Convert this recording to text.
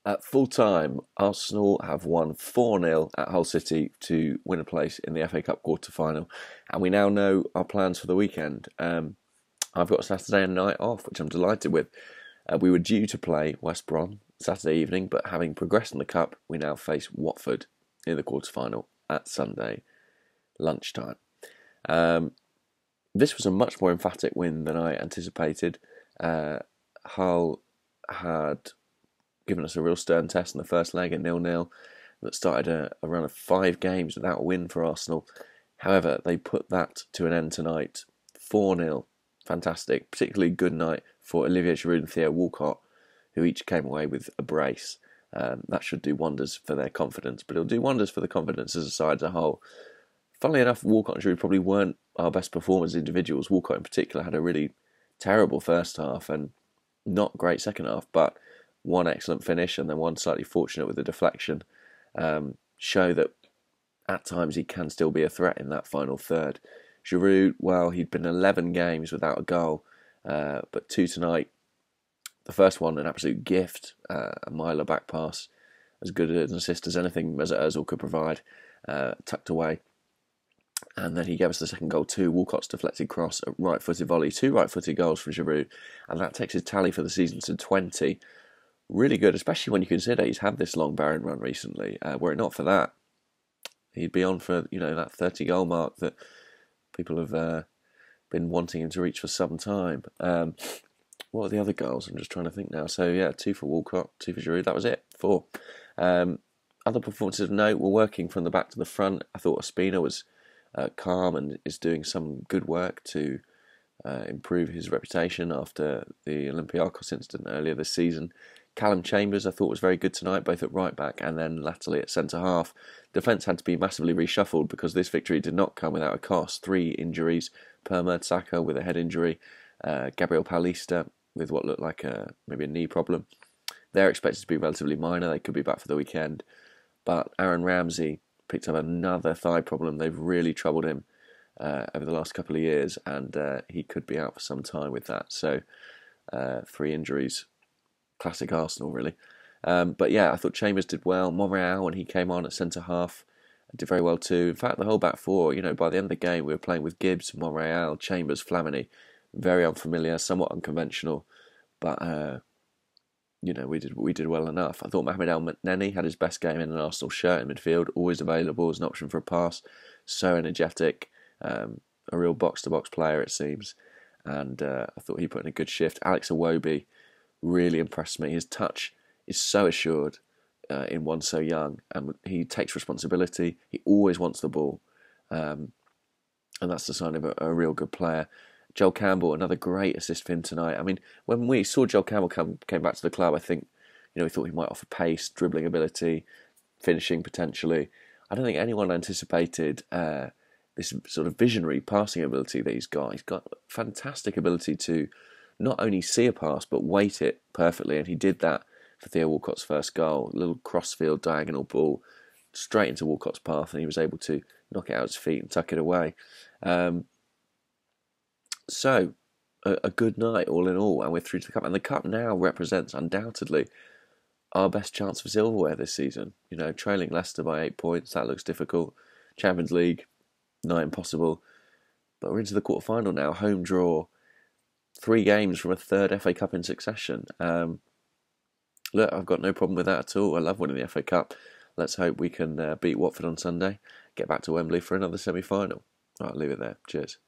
At full time, Arsenal have won 4-0 at Hull City to win a place in the FA Cup quarter final, and we now know our plans for the weekend. I've got Saturday night off, which I'm delighted with. We were due to play West Brom Saturday evening, but having progressed in the Cup, we now face Watford in the quarter final at Sunday lunchtime. This was a much more emphatic win than I anticipated. Hull had given us a real stern test in the first leg at 0-0 that started a run of 5 games without a win for Arsenal. However, they put that to an end tonight. 4-0. Fantastic. Particularly good night for Olivier Giroud and Theo Walcott, who each came away with a brace. That should do wonders for their confidence, but it'll do wonders for the confidence as a side as a whole. Funnily enough, Walcott and Giroud probably weren't our best performers individuals. Walcott in particular had a really terrible first half and not great second half, but one excellent finish and then one slightly fortunate with a deflection show that at times he can still be a threat in that final third. Giroud, well, he'd been 11 games without a goal, but 2 tonight. The first one, an absolute gift, a miler back pass, as good an assist as anything Mesut Ozil could provide, tucked away. And then he gave us the second goal too. Walcott's deflected cross, a right-footed volley, 2 right-footed goals from Giroud, and that takes his tally for the season to 20. Really good, especially when you consider he's had this long barren run recently. Were it not for that, he'd be on for that 30-goal mark that people have been wanting him to reach for some time. What are the other goals? I'm just trying to think now. So yeah, 2 for Walcott, 2 for Giroud. That was it. 4. Other performances of note were working from the back to the front. I thought Ospina was calm and is doing some good work to improve his reputation after the Olympiacos incident earlier this season. Callum Chambers, I thought, was very good tonight, both at right back and then latterly at centre half. Defence had to be massively reshuffled because this victory did not come without a cost. 3 injuries: Per Mertesacker with a head injury, Gabriel Paulista with what looked like maybe a knee problem. They're expected to be relatively minor. They could be back for the weekend. But Aaron Ramsey picked up another thigh problem. They've really troubled him over the last couple of years, and he could be out for some time with that. So 3 injuries. Classic Arsenal, really. But yeah, I thought Chambers did well. Monreal, when he came on at centre half, did very well too. In fact, the whole back four, by the end of the game, we were playing with Gibbs, Monreal, Chambers, Flamini. Very unfamiliar, somewhat unconventional, but we did well enough. I thought Mohamed Elneny had his best game in an Arsenal shirt in midfield, always available as an option for a pass. So energetic, a real box-to-box player it seems, and I thought he put in a good shift. Alex Iwobi really impressed me. His touch is so assured in one so young, and he takes responsibility. He always wants the ball, and that's the sign of a real good player. Joel Campbell, another great assist for him tonight. I mean, when we saw Joel Campbell came back to the club, I think we thought he might offer pace, dribbling ability, finishing potentially. I don't think anyone anticipated this sort of visionary passing ability that he's got. He's got fantastic ability to not only see a pass, but weight it perfectly. And he did that for Theo Walcott's first goal. A little crossfield diagonal ball straight into Walcott's path, and he was able to knock it out his feet and tuck it away. So, a good night all in all, and we're through to the Cup. And the Cup now represents, undoubtedly, our best chance for silverware this season. Trailing Leicester by 8 points, that looks difficult. Champions League, not impossible. But we're into the quarter-final now, home draw. 3 games from a third FA Cup in succession. Look, I've got no problem with that at all. I love winning the FA Cup. Let's hope we can beat Watford on Sunday, get back to Wembley for another semi-final. Right, I'll leave it there. Cheers.